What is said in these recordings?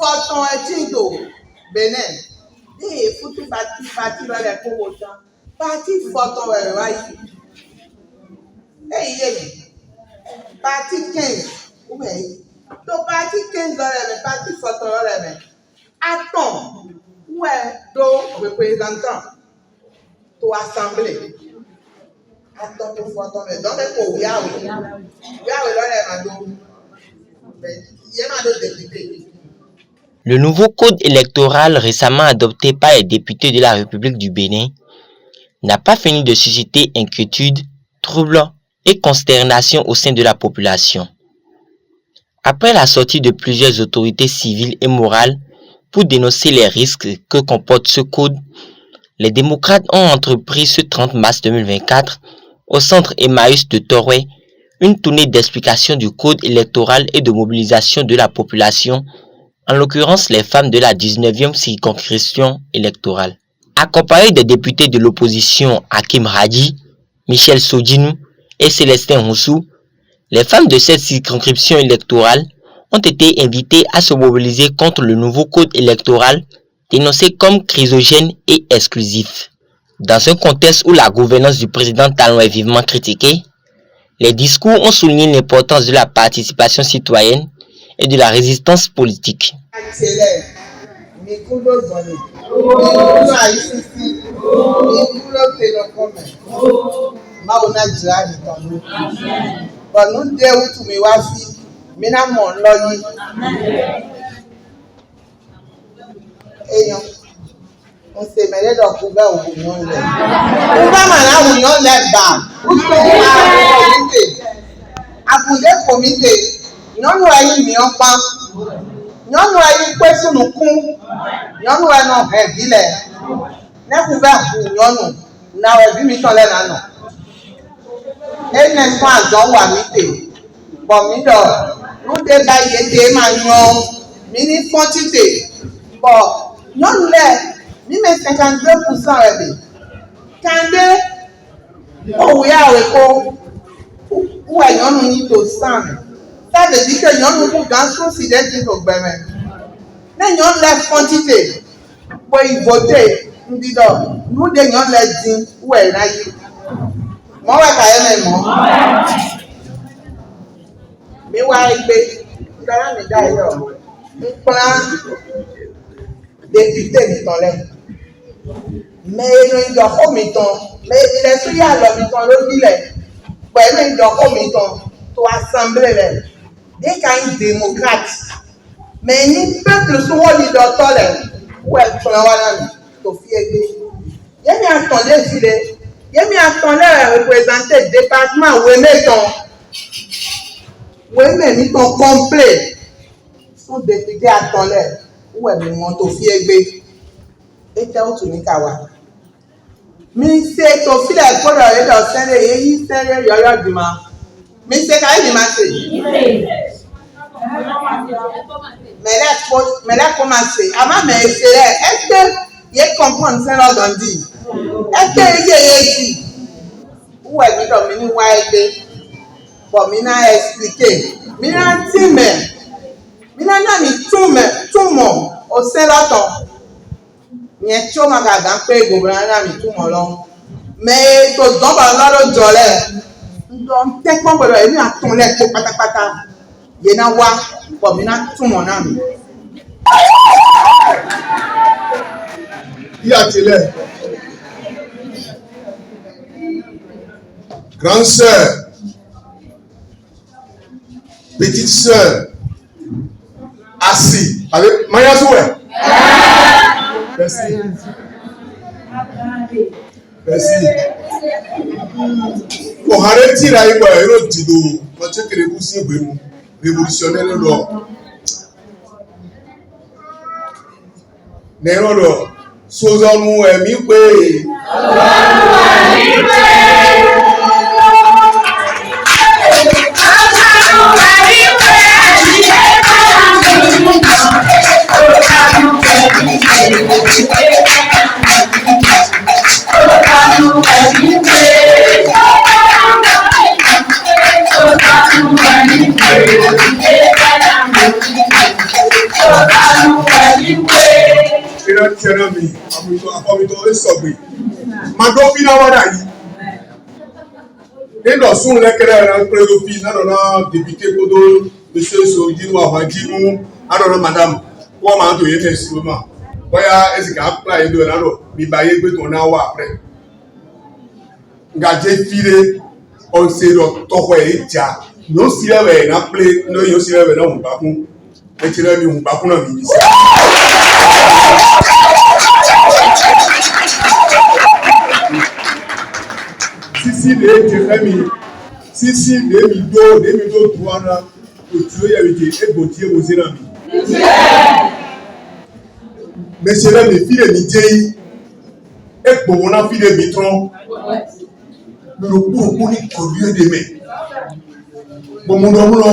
fọtàn ẹtìndò Benin ní èfútú pati lọlẹ kówó tán pati fọtàn rẹ wáyé èyí yé mi pati 15 wúmẹ yìí tó pati 15 lọrẹ mi pati fọtàn lọrẹ mi atàn wúwẹ tó représentant tó assemblée atàn tó fọtàn rẹ dọ́nà kò wíyàwó lọrẹ mà tó yẹ mà tó député. Le nouveau code électoral récemment adopté par les députés de la République du Bénin n'a pas fini de susciter inquiétude, trouble et consternation au sein de la population. Après la sortie de plusieurs autorités civiles et morales pour dénoncer les risques que comporte ce code, les démocrates ont entrepris ce 30 mars 2024 au centre Emmaüs de Torway une tournée d'explication du code électoral et de mobilisation de la population, en l'occurrence les femmes de la 19e circonscription électorale. Accompagnés des députés de l'opposition Hakim Hadi, Michel Sodjinou et Célestin Roussou, les femmes de cette circonscription électorale ont été invitées à se mobiliser contre le nouveau code électoral dénoncé comme chrysogène et exclusif. Dans un contexte où la gouvernance du président Talon est vivement critiquée, les discours ont souligné l'importance de la participation citoyenne et de la résistance politique. On s'est mêlé dans le couvert au bougnon lait. On va mal à bougnon lait bas. Où sont les comité? À comité. Non, nous avons mis en pas. Non, nous avons quoi sur nos coups. Non, nous avons un vilain. N'a couvert bougnon. Nous avons vu mis en lait non. Et n'est-ce pas un don ou à mité? Bon, nous débaillons des manions. Mini quantité. Bon, non, nous l'avons. Mi me 52% rebe. Kande owe awe ko ou ayonu ni to san. Ça veut dire que yon nous dans si d'être to gbeme. Na yon la quantité pour y voter, nous dit donc nous de yon la din ou e na yi. Mo wa ka ene mo. Mi wa igbe ndara mi da yo. Plan député mi ton lè. Mais il doit comme mais il est sur à l'homme le bilet. Mais il doit comme to assembler là. Dès qu'il y a un démocrate, mais ni peuple sur le docteur là. Ouais, tu vas voir to fier. Il y a attendé filer. Il y a attendé représenter le département où ton complet. Son député attendait. Ouais, mais mon to fier. Et tu as tout kawa. Mi se to file kodo e do sere yi sere yoyo dima. Mi se ka di mate. Mais là commencer. Ama me sere est-ce que y comprendre ça là dans dit. Est-ce que y où est mi do mi ni wa ede. Bon mi na expliquer. Mi na time. Mi na mi tout mon au sein là ton. Yẹn tí ó máa gàgà ń pé gómìnà náà mi túmọ̀ lọ. Mais tó dánbà lọ́dọ̀ jọlẹ̀ ńdọ̀ ń tẹ́pọ̀ gbọ́dọ̀ èmi àtúnlẹ̀ kó pátápátá yẹn náà wá pọ̀ mí náà túmọ̀ náà mi. Qui a-t-il? Grande sœur, petite sœur, assis avec Maya Zoué. Merci. Merci. Pour arrêter là, il va y avoir un petit dos. Quand tu es révolutionnaire, Néron, Sozonu est mi-pé. Thank you. tiẹ̀rẹ̀ mi àfọ̀mìtò ẹ̀sọ̀gbìn máa dọ́ fi náà wádà yìí nínú sún lẹ́kẹ̀rẹ́ rẹ̀ pẹ̀lú fi náà dèbìtì kodo bẹ́sẹ̀ sọ yìí wà wá jí mú àdọ̀rọ̀ madam wọ́n máa tó yẹ fẹ́ sí wọn mà bóyá ẹ̀sìn ká pàà yẹn tó yẹ náà lọ bíbá yẹ gbé tó náà wà pẹ́ gàdé fire ọ̀sẹ̀ lọ tọkọ ẹ̀ jà yóò sí ẹ̀wẹ̀ náà pé yóò sí ẹ̀wẹ̀ náà hùn bá kún ẹtì rẹ̀ mi hùn bá kún náà mi sí. Sisi lè jẹ fẹ́mi sisi lè mi dó tu ara òtún yẹ mi jẹ egbò tí egbò sí náà mi. Mèsì rẹ̀ mi fílẹ̀ mi jẹ́ yí egbò wọn náà fílẹ̀ mi tán lòkúròkú ní kòlí èdè mẹ́. Gbọmọdọmọlọ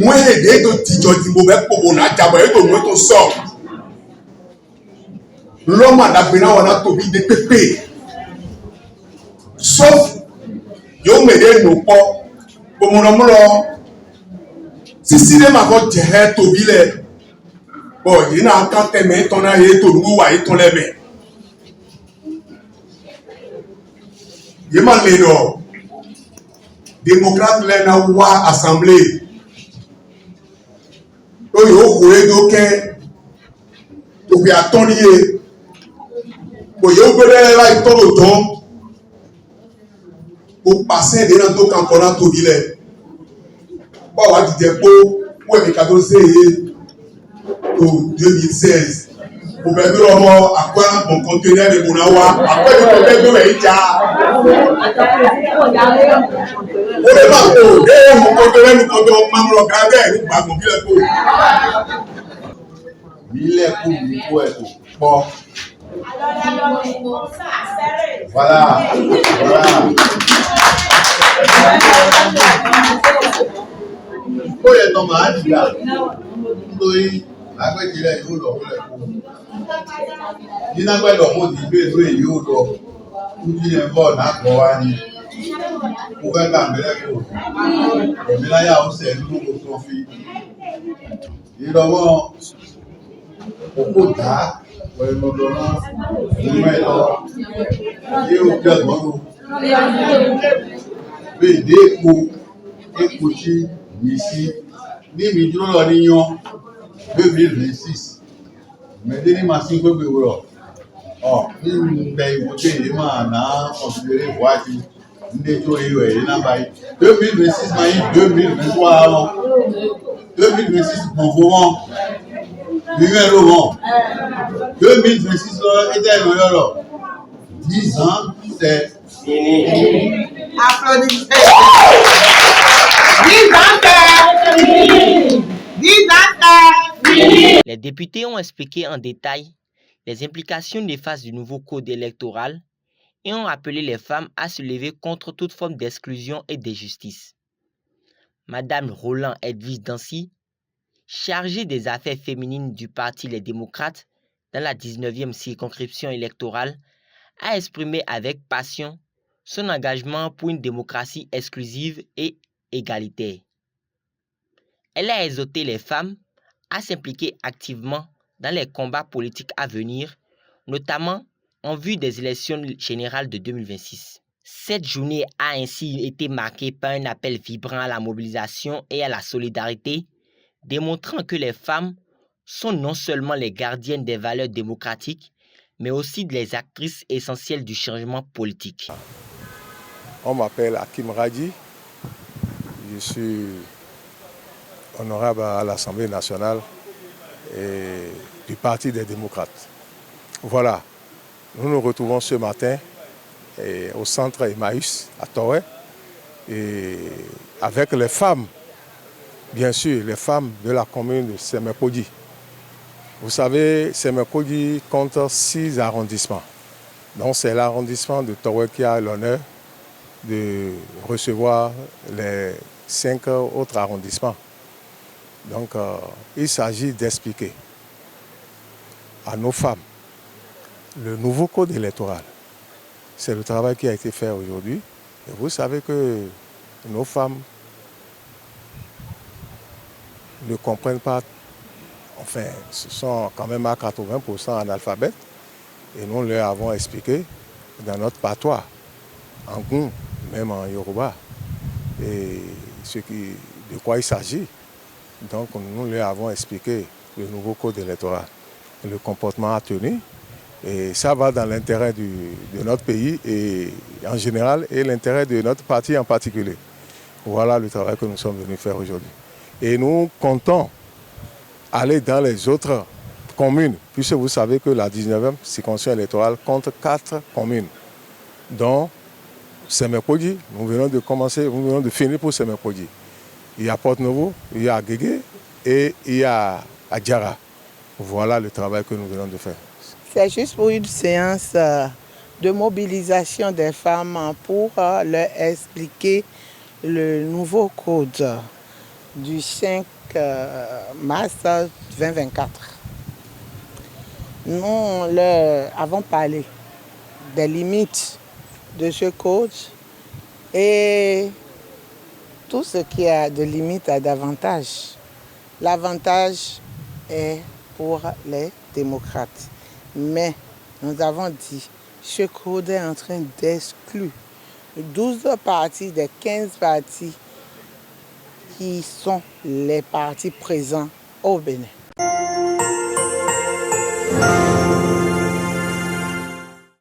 wọ́n èdè tó tìjọ dìbò bẹ́ẹ̀ pòbò náà jàbọ̀ ètò ìwé tó sọ. Lọ́mọ àdàgbé náà wọn náà tóbi dé pépè. Sauf yóò mèdè nù pọ̀ gbọmọdọmọlọ sisi lè má kọ́ jẹ́ tóbi lẹ̀ bọ̀ yìí náà ká tẹ̀mẹ́ tán náà yé tòlúwú wà yìí tán lẹ́mẹ̀. Yìí má lè lọ démocrate lẹ́ náà wá assemblée lórí òkú edókẹ́ òkè àtọ́níye òye ògbélé láì tọ́lò tán ó pàṣẹ ìdènà tó kàn kọ́ náà tóbi lẹ̀ bọ́ wá dìde pé wọ́n èmi kàtó séye tó 2016 kò fẹ́ bí ọmọ àpá nǹkan tó ní ẹni mò náà wá àpá ìlú tó fẹ́ gbé wẹ̀ ìjà ó lè máa kó dé nǹkan tó lẹ́nu kan tó máa ń lọ ká bẹ́ẹ̀ nípa àgbọ̀n bílẹ̀ kó. Bílẹ̀ kó mi kó ẹ̀ tó pọ̀. Voilà. Ó yẹ tán màá dìgbà nítorí lágbèjìlẹ̀ yóò lọ wọlé kó. Nínágbẹ́lọ̀ mo ti gbé ìlú èyí ó lọ. Kújí ẹ̀ bọ̀ náà kọ́ wá ní. Mo fẹ́ gbà mẹ́lẹ́ kò. Èmi láyà ó sẹ̀ nínú kò tó fi. Ìrọ̀wọ́ òkú dá pẹ̀lú ọ̀dọ́nà nínú ẹ̀ lọ. Yé o jẹ́ gbọ́dọ̀. Bèdé epo tí mi sí ní mi dúró lọ níyan 2026. Mẹ̀dé ní màá sí gbégbé wúrọ̀. Ní ìgbẹ́ ìwòté yìí máa náà considéré ìwádìí ndé tó yíò ẹ̀yìn náà báyìí. 2026 máa yí 2023 àwọn. 2026 gbogbo wọn. Ìrìn ẹ̀rọ wọn. 2026 lọ ẹjẹ́ ìròyìn ọ̀rọ̀. 10 ans, c'est fini. Applaudissez. 10 ans, c'est fini. 10 ans, c'est fini. Les députés ont expliqué en détail les implications néfastes du nouveau code électoral et ont appelé les femmes à se lever contre toute forme d'exclusion et d'injustice. Madame Roland Edwige Dancy, chargée des affaires féminines du Parti Les Démocrates dans la 19e circonscription électorale, a exprimé avec passion son engagement pour une démocratie exclusive et égalitaire. Elle a exhorté les femmes à s'impliquer activement dans les combats politiques à venir, notamment en vue des élections générales de 2026. Cette journée a ainsi été marquée par un appel vibrant à la mobilisation et à la solidarité, démontrant que les femmes sont non seulement les gardiennes des valeurs démocratiques, mais aussi les actrices essentielles du changement politique. On m'appelle Hakim Radji, je suis honorable à l'Assemblée nationale et du Parti des démocrates. Voilà, nous nous retrouvons ce matin au centre Emmaüs à Toré et avec les femmes, bien sûr, les femmes de la commune de Semekodi. Vous savez, Semekodi compte 6 arrondissements. Donc c'est l'arrondissement de Toré qui a l'honneur de recevoir les 5 autres arrondissements. Donc il s'agit d'expliquer à nos femmes le nouveau code électoral. C'est le travail qui a été fait aujourd'hui. Et vous savez que nos femmes ne comprennent pas enfin, ce sont quand même à 80% analphabètes. Et nous leur avons expliqué dans notre patois, en Goum, même en Yoruba, et de quoi il s'agit. Donc nous leur avons expliqué le nouveau code électoral, le comportement à tenir. Et ça va dans l'intérêt de notre pays et en général et l'intérêt de notre parti en particulier. Voilà le travail que nous sommes venus faire aujourd'hui. Et nous comptons aller dans les autres communes, puisque vous savez que la 19e circonscription électorale compte 4 communes, dont Semerpodi, nous venons de finir pour Semerpodi. Il y a Porte-Novo, il y a Guégué et il y a Adjara. Voilà le travail que nous venons de faire. C'est juste pour une séance de mobilisation des femmes pour leur expliquer le nouveau code du 5 mars 2024. Nous leur avons parlé des limites de ce code et tout ce qui a de limite a d'avantages. L'avantage est pour les démocrates. Mais nous avons dit, ce code est en train d'exclure 12 partis des 15 partis qui sont les partis présents au Bénin.